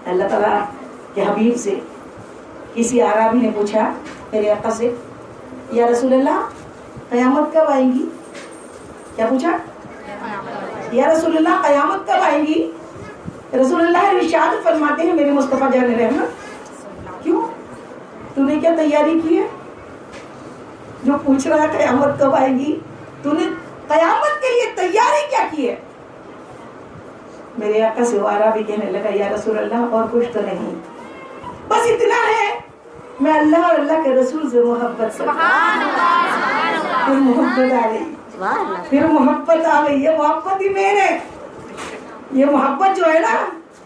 اللہ تعالیٰ کے حبیب سے کسی اعرابی نے پوچھا میرے آقا سے یا رسول اللہ قیامت کب آئیں گی؟ کیا پوچھا؟ یا رسول اللہ قیامت کب آئیں گی؟ رسول اللہ ارشاد فرماتے ہیں میرے مصطفیٰ جان رحمت کیوں تو نے کیا تیاری کی ہے جو پوچھ رہا ہے قیامت کب آئے گی؟ تو نے قیامت کے لیے تیاری کیا کی ہے؟ میرے آقا سے وہ عربی کہنے لگا یا رسول اللہ اور کچھ تو نہیں بس اتنا ہے میں اللہ اور اللہ کے رسول سے محبت کرتا ہوں پھر محبت آ گئی پھر محبت آ گئی یہ محبت ہی مین ہے یہ محبت جو ہے نا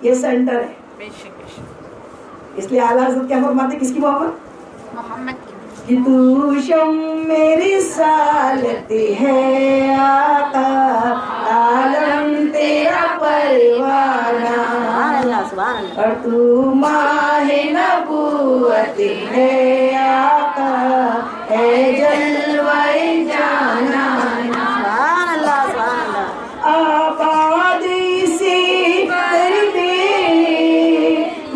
یہ سینٹر ہے اس لیے اعلیٰ حضرت کیا فرماتے کس کی محبت محمد کہ تو شم میری رسالت ہے آقا عالم تیرا پروانہ اور تو ماہ نبوت ہے آقا اے جلوہ جانا آباد سے کر دے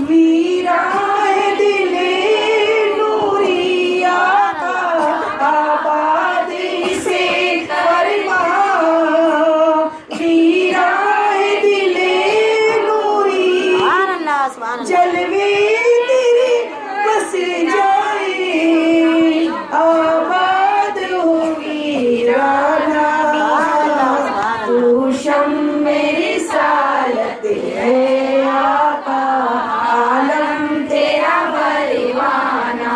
ویران دل نوری آقا آباد سے فرما ویران دل نوری جلوے تیرے بس جائے آباد ہو ویرانہ تو شم میری رسالت ہے آقا عالم تیرا پروانہ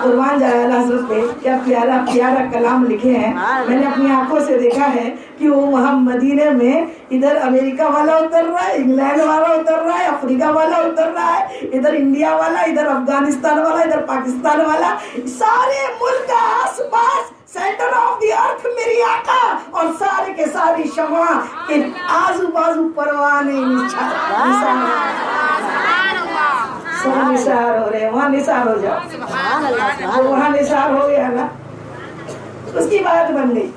قربان جائے اللہ حضرت پہ کیا پیارا پیارا کلام لکھے ہیں میں نے اپنی آنکھوں سے دیکھا ہے کہ وہ وہاں مدینے میں ادھر امریکہ والا اتر رہا ہے انگلینڈ والا اتر رہا ہے افریقہ والا اتر رہا ہے ادھر انڈیا والا ادھر افغانستان والا ادھر پاکستان والا سارے ملک کا آس پاس سینٹر آف دی ارتھ میری آقا اور سارے کے ساری شمع کے آزو بازو پروانے سب نثار ہو رہے ہیں وہاں نثار ہو جاؤ وہاں نثار ہو گیا نا اس کی بات بن گئی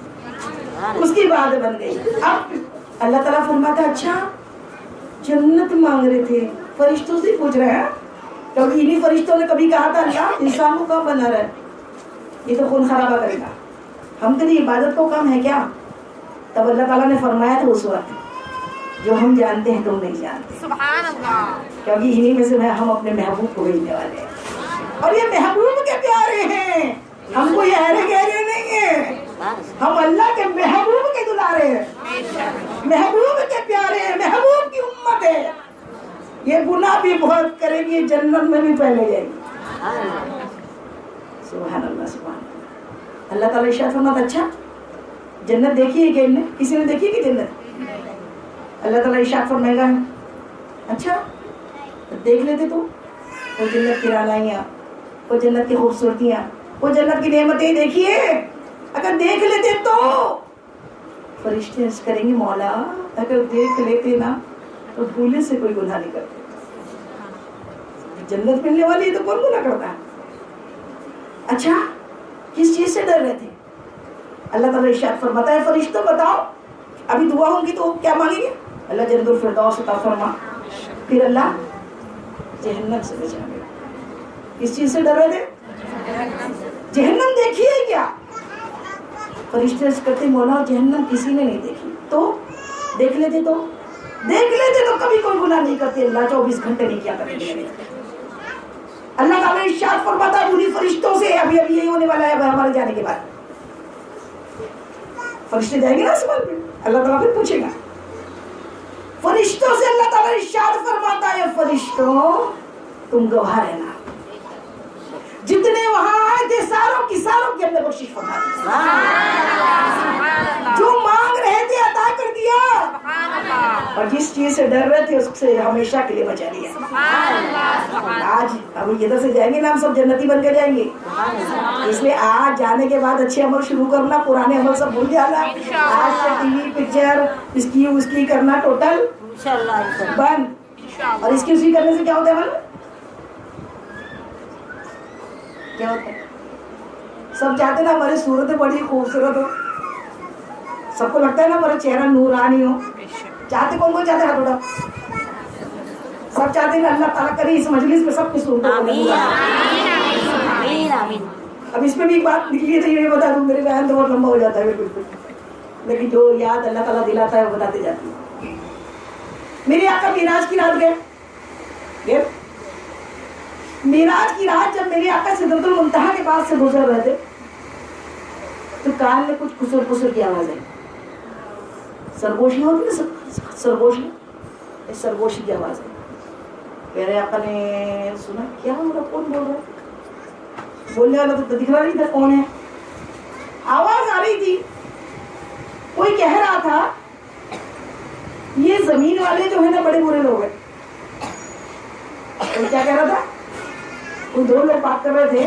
اس کی بات بن گئی اب اللہ تعالیٰ فرماتا اچھا جنت مانگ رہے تھے فرشتوں سے پوچھ رہے ہیں کیونکہ انہی فرشتوں نے کبھی کہا تھا اللہ انسان کو کب بنا رہا ہے یہ تو خون خرابہ کرے گا ہم تیری عبادت کو کم ہے کیا تب اللہ تعالیٰ نے فرمایا تھا اس وقت جو ہم جانتے ہیں تم نہیں جانتے سبحان اللہ کیونکہ انہی میں سے ہم اپنے محبوب کو بھیجنے والے ہیں اور یہ محبوب کے پیارے ہیں ہم کو یہ ایرے گہرے نہیں ہیں ہم اللہ کے محبوب کے دلارے ہیں محبوب کے پیارے ہیں محبوب کی امت ہے یہ گناہ بھی بہت کرے گی جنت میں بھی پہلے جائے گی سبحان اللہ سبحان اللہ اللہ تعالیٰ ارشاد فرماتا اچھا جنت دیکھی ہے کہ کسی نے دیکھی کہ جنت اللہ تعالیٰ ارشاد فرمائے گا اچھا دیکھ لیتے تو وہ جنت کی رانائیاں وہ جنت کی خوبصورتیاں وہ جنت کی نعمتیں دیکھیے اگر دیکھ لیتے تو فرشتے عرض کریں گے مولا اگر دیکھ لیتے نا تو بھولے سے کوئی گناہ نہیں کرتے جنت ملنے والی تو کون گناہ کرتا ہے اچھا کس چیز سے ڈر رہے تھے اللہ تعالیٰ ارشاد فرماتا ہے فرشتوں بتاؤ ابھی دعا ہوگی تو کیا مانگیں گے اللہ جنت الفردوس عطا فرما پھر اللہ جہنم سے بچا گیا کس چیز سے ڈر رہے تھے جہنم دیکھی ہے کیا فرشتے عرض کرتے مولا جہنم کسی نے نہیں دیکھی تو دیکھ لیتے تو کبھی کوئی گناہ نہیں کرتے اللہ 24 گھنٹے نہیں کیا کرتے اللہ تعالیٰ ارشاد فرماتا ہے انہی فرشتوں سے ابھی یہی ہونے والا ہے ہمارے جانے کے بعد فرشتے جائیں گے نا آسمان پہ اللہ تعالیٰ پھر پوچھے گا فرشتوں سے اللہ تعالیٰ ارشاد فرماتا ہے فرشتوں تم گواہ رہنا جتنے وہاں آئے تھے ساروں کی ہم نے بخشش فرما دی جو مانگ رہے تھے عطا کر دیا اور جس چیز سے ڈر رہے تھے اس سے ہمیشہ کے لیے بچا لیا آج اب ادھر سے جائیں گے نا ہم سب جنتی بن کے جائیں گے اس لیے آج جانے کے بعد اچھے عمل شروع کرنا پرانے عمل سب بھول جانا آج سے ٹی وی پکچر اس کی کرنا ٹوٹل بند اور اس کی کرنے سے کیا ہوتا ہے عمل کیا ہوتا ہے سب چاہتے نا ہماری صورتیں بڑی خوبصورت ہو سب کو لگتا ہے نا ہمارا چہرہ نورانی ہو چاہتے کون چاہتے ہاتھ اٹھا سب سب چاہتے ہیں اللہ تعالیٰ کرے اس مجلس میں سب کی صورتوں کو قبول کرے۔ اب اس میں بھی ایک بات نکلی ہے تو یہ بتا دوں، میرے بیان تو بہت لمبا ہو جاتا ہے بالکل، لیکن جو یاد اللہ تعالیٰ دلاتا ہے وہ بتاتے جاتی ہے۔ میرے آقا معراج کی رات گئے، معراج کی رات جب میرے آقا سدرۃ المنتہا کے پاس سے گزر رہے تھے تو کان میں کچھ کسر کسر کی آواز آئی، سرگوشی ہوتی ہے نا، سرگوشی، سرگوشی کی آواز آئی۔ میرے آقا نے سنا کیا ہو رہا، کون بول رہا ہے؟ بولنے والا تو دکھ رہا نہیں تھا کون ہے، آواز آ رہی تھی، کوئی کہہ رہا تھا یہ زمین والے جو ہے نا بڑے برے لوگ ہیں۔ کوئی کیا کہہ رہا تھا؟ کوئی دو لوگ بات کر رہے تھے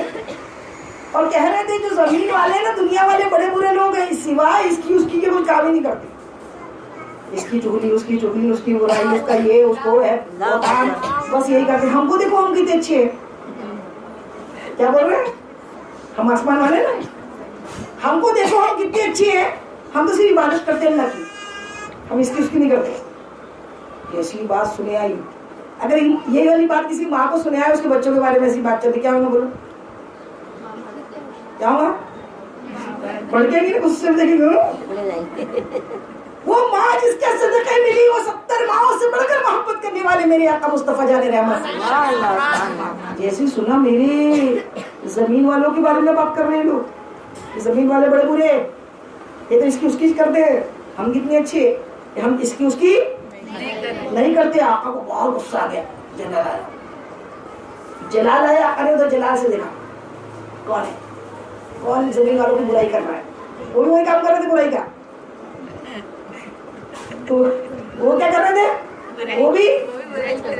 اور کہہ رہے تھے جو زمین والے ہیں نا دنیا والے بڑے برے لوگ ہیں، سوائے اس کی کے کوئی کام ہی نہیں کرتے، اس کی چگلی، اس کی چگلی، اس کی برائی، اس کا یہ، اس کو ہے بس یہی کرتے۔ ہم کو دیکھو ہم کتنے اچھے ہیں، کیا بول رہے ہیں ہم آسمان والے نا، ہم کو دیکھو ہم کتنے اچھے ہیں، ہم تو صرف عبادت کرتے ہیں اللہ کی، ہم اس کی نہیں کرتے۔ ایسی بات سنے آئی، اگر یہ والی بات کسی ماں کو سنے آئے اس کے بچوں کے بارے میں ایسی بات چلتی کیا ہوگا؟ بولو کیا ہوگا؟ بڑھ کے نہیں غصے میں دیکھیں گے وہ ماں جس کے صدقے ملی وہ 70 ماؤں سے بڑھ کر محبت کرنے والے میرے آقا مصطفیٰ جان رحمت۔ جیسے سنا میرے زمین والوں کے بارے میں بات کر رہے ہیں لوگ، زمین والے بڑے برے، یہ تو اس کی اس کی کرتے ہیں، ہم کتنے اچھے، ہم اس کی اس کی نہیں کرتے۔ آقا کو بہت غصہ آ گیا، جلال آیا، جلال آیا۔ آقا نے ادھر جلال سے دیکھا کون ہے، کون زمین والوں کی برائی کر رہا ہے، وہ بھی وہی کام کر رہے تھے برائی کا، تو وہ کیا کر رہے تھے، وہ بھی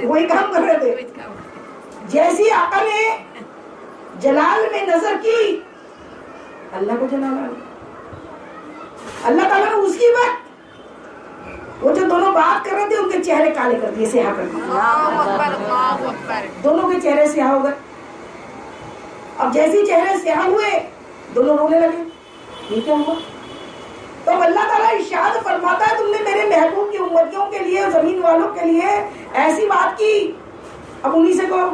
وہی کام کر رہے تھے۔ جیسی آقا نے جلال میں نظر کی، اللہ کو جلال آیا، اللہ تعالیٰ نے اس کی وقت وہ جو دونوں بات کر رہے تھے ان کے چہرے کالے کر دیے، سیاہ کر دیے، دونوں کے چہرے سیاہ ہو گئے۔ اب جیسے چہرے سیاہ ہوئے دونوں رونے لگے، یہ کیا ہوا؟ تو اللہ تعالیٰ ارشاد فرماتا ہے تم نے میرے محبوب کی امتیوں کے لیے، زمین والوں کے لیے ایسی بات کی، اب انہی سے کہو،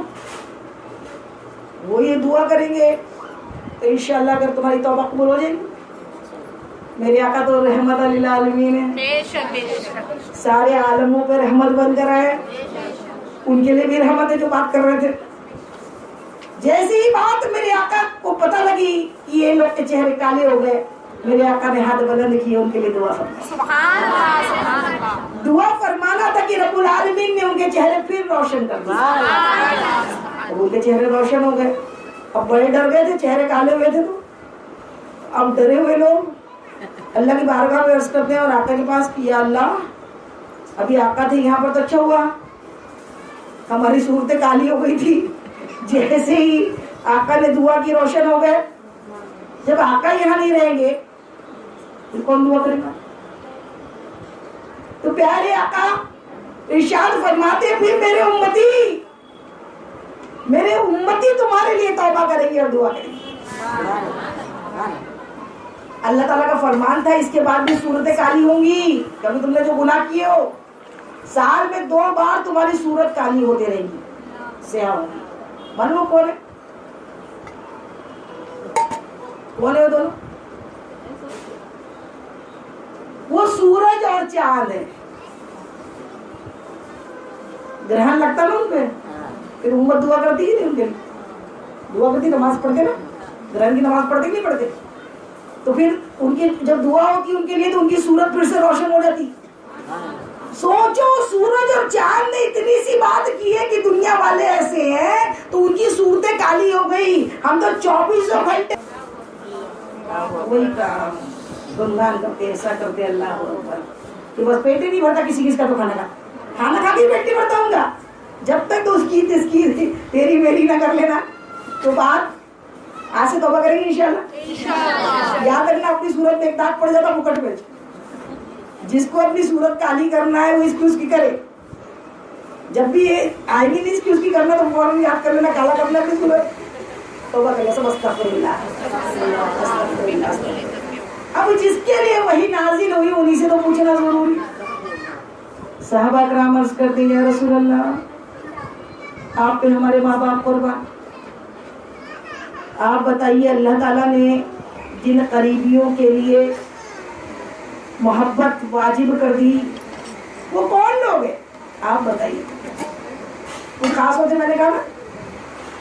وہ یہ دعا کریں گے تو انشاءاللہ اگر تمہاری توبہ قبول ہو جائے گی۔ میرے آقا تو رحمت للعالمین ہے، سارے عالموں پہ رحمت بن کر آئے، ان کے لیے بھی رحمت ہے جو بات کر رہے تھے۔ جیسی ہی بات میرے آقا کو پتہ لگی کہ یہ لوگ کے چہرے کالے ہو گئے، میرے آقا نے ہاتھ بلند کیے ان کے لیے دعا فرمایا۔ دعا فرمانا تھا کہ رب العالمین نے ان کے چہرے پھر روشن کر دیے، ان کے چہرے روشن ہو گئے۔ اب بڑے ڈر گئے تھے، چہرے کالے ہوئے تھے، تو اب ڈرے ہوئے لوگ اللہ کی بارگاہ میں عرض کرتے ہیں اور آقا کے پاس کہ یا اللہ ابھی آقا تھے یہاں پر تو اچھا ہوا، ہماری صورتیں کالی ہو گئی تھی، جیسے ہی آقا نے دعا کی روشن ہو گئے۔ جب آقا یہاں نہیں رہیں گے تو کون دعا کرے گا؟ تو پیارے آقا ارشاد فرماتے پھر میرے امتی تمہارے لیے توبہ کریں گے اور دعا کریں گے۔ اللہ تعالیٰ کا فرمان تھا اس کے بعد بھی صورتیں کالی ہوں گی، کبھی تم نے جو گناہ کیے ہو سال میں 2 بار تمہاری صورت کالی ہوتے رہے گی، سیاہ ہوگی۔ معلوم کون ہے؟ کون ہے وہ دونوں؟ وہ سورج اور چاند ہے، گرہن لگتا نا ان پہ، پھر امت دعا کرتی ہے ان کے لیے، دعا کرتی، نماز پڑھتے نا، گرہن کی نماز پڑھتے نہیں پڑھتے، تو پھر ان کی جب دعا ہوتی ان کے لیے تو ان کی صورت پھر سے روشن ہو جاتی۔ سوچو سورج اور چاند نے اتنی سی بات کی ہے کہ دنیا والے ایسے ہیں تو ان کی صورتیں کالی ہو گئی، ہم تو 24 گھنٹے وہی کام گنگان کرتے، ایسا کرتے، اللہ اکبر، کہ بس پیٹ ہی نہیں بھرتا کسی کا تو کھانا کھا کے پیٹ نہیں بھرتا ہوں گا، جب تک تو اس کی تیری میری نہ کر لینا۔ تو بات آج سے توبہ کریں گے انشاءاللہ۔ یاد رکھنا اپنی صورت میں ایک داغ پڑ جاتا مکٹ پہ، جس کو اپنی صورت کالی کرنا ہے وہ اس کی کرے، جب بھی یہ آئے گی نہیں اس کی کرنا تو فوراً یاد کر لینا، کالا کرنا اپنی صورت، توبہ کرنا، سب استغفراللہ۔ اب جس کے لیے وہی نازل ہوئی انہی سے تو پوچھنا ضروری۔ صحابہ کرام عرض کرتے ہیں یا رسول اللہ آپ پہ ہمارے ماں باپ قربان. آپ بتائیے اللہ تعالیٰ نے جن قریبیوں کے لیے محبت واجب کر دی وہ کون لوگ ہیں؟ آپ بتائیے. کچھ خاص ہوتے میں نے کہا نا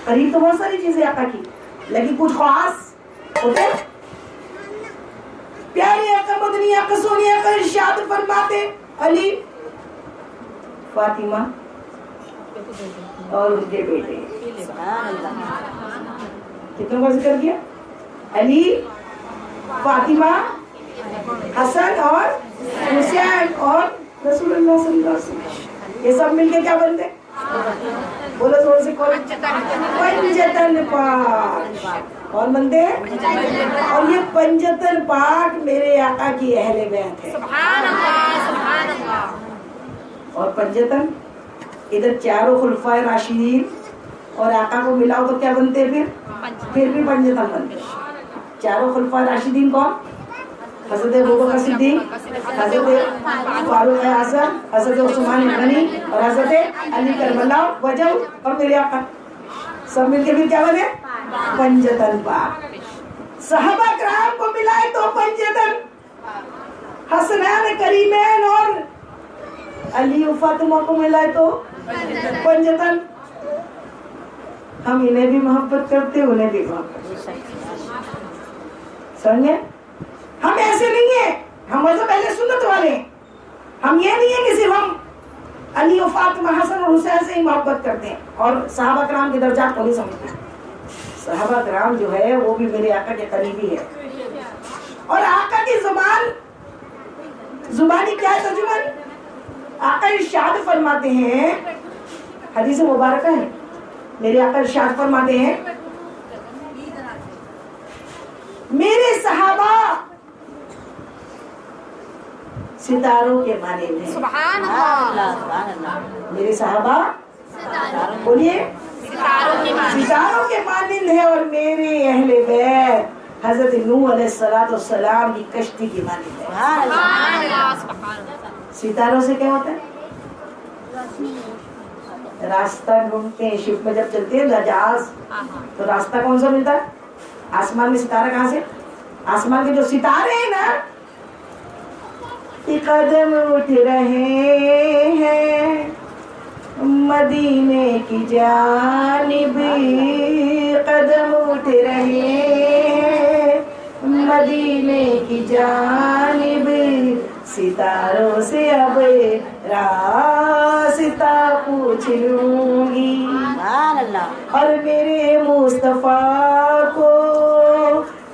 قریب تو بہت ساری چیزیں آقا کی لیکن کچھ خاص ہوتے. پیارے آقا مدنی آقا سونی آقا ارشاد فرماتے علی فاطمہ اور ان کے بیٹے. کتنوں کا ذکر کیا؟ علی، فاطمہ، حسن اور حسین اور رسول اللہ صلی اللہ علیہ وسلم. یہ سب مل کے کیا بنتے؟ بولو زور سے کون؟ پنجتن پاک. کون بنتے ہیں؟ اور یہ پنجتن پاک میرے آقا کی اہل بیت ہے. سبحان اللہ سبحان اللہ. اور پنجتن ادھر چاروں خلفائے راشدین اور آقا کو ملاؤ تو کیا بنتے ہیں؟ پھر بھی پنجتن بنتے. چاروں خلفائے راشدین کون؟ حضرت ابوبکر صدیق، حضرت فاروق اعظم، حضرت عثمان غنی اور حضرت علی کرم اللہ وجہ اور میرے آقا. سب مل کے پھر کیا بنے؟ پنجتن پاک. صحابہ کرام کو ملائے تو پنجتن، حسنین کریمین اور علی و فاطمہ کو ملائے تو پنجتن. ہم انہیں بھی محبت کرتے انہیں بھی محبت. سمجھے؟ ہم ایسے نہیں ہیں، ہم مذہب اہل سنت والے ہیں. ہم یہ نہیں ہے کہ صرف ہم علی و فاطمہ حسن اور حسین سے ہی محبت کرتے ہیں اور صحابہ کرام کے درجات کو نہیں سمجھتے. صحابہ کرام جو ہے وہ بھی میرے آقا کے قریبی ہے. اور آقا کی زبانی کیا ہے ترجمہ؟ آقا ارشاد فرماتے ہیں، حدیث مبارکہ ہے، میرے آقا ارشاد فرماتے ہیں میرے صحابہ ستاروں کے مانند ہیں. سبحان اللہ. میرے صحابہ بولیے ستاروں کے مانند ہیں اور میرے اہل بیت حضرت نوح علیہ السلام کی کشتی کی مانند ہے. سبحان اللہ سبحان اللہ. ستاروں سے کیا ہوتا ہے؟ راستہ ڈھونڈتے ہیں. شپ میں جب چلتے ہیں جہاز تو راستہ کون سا ملتا ہے؟ آسمان میں ستارہ کہاں سے؟ آسمان کے جو ستارے ہیں نا قدم اٹھ رہے ہیں مدینے کی جانب، قدم اٹھ رہے ہیں مدینے کی جانب، ستاروں سے اب راستہ پوچھ لوں گی. اور میرے مصطفیٰ کو،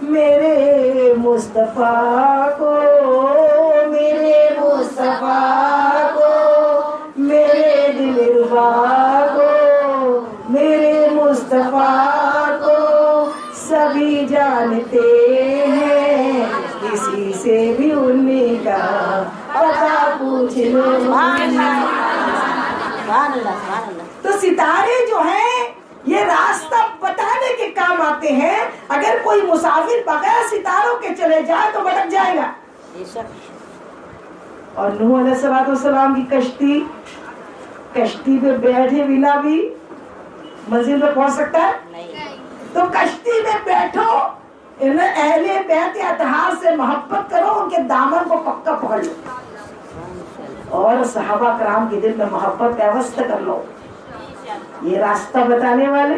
میرے مصطفیٰ کو، میرے مصطفیٰ کو، میرے دلربا کو، میرے مصطفیٰ کو سبھی جانتے ہیں، کسی سے بھی ان کا پتہ پوچھ لو. تو ستارے جو ہیں یہ راستہ بتانے کے کام آتے ہیں. اگر کوئی مسافر بغیر ستاروں کے چلے جائے تو بھٹک جائے گا. اور نوح علیہ السلام کی کشتی پہ بیٹھے بنا بھی منزل پہ پہنچ سکتا ہے؟ تو کشتی میں بیٹھو، اہل بیت اطہار سے محبت کرو، ان کے دامن کو پکا پکڑ لو اور صحابہ کرام کے دل میں محبت کا واسطہ کر لو. یہ راستہ بتانے والے،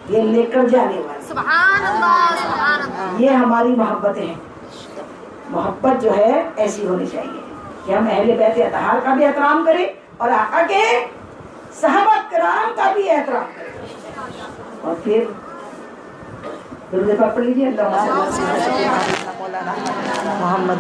یہ لے کر جانے والے. سبحان اللہ سبحان اللہ. یہ ہماری محبتیں ہیں. محبت جو ہے ایسی ہونی چاہیے کہ ہم اہل بیت اطہار کا بھی احترام کریں اور آقا کے صحابہ کرام کا بھی احترام کریں. اور پھر درود پاک پڑھ لیجیے. اللہ محمد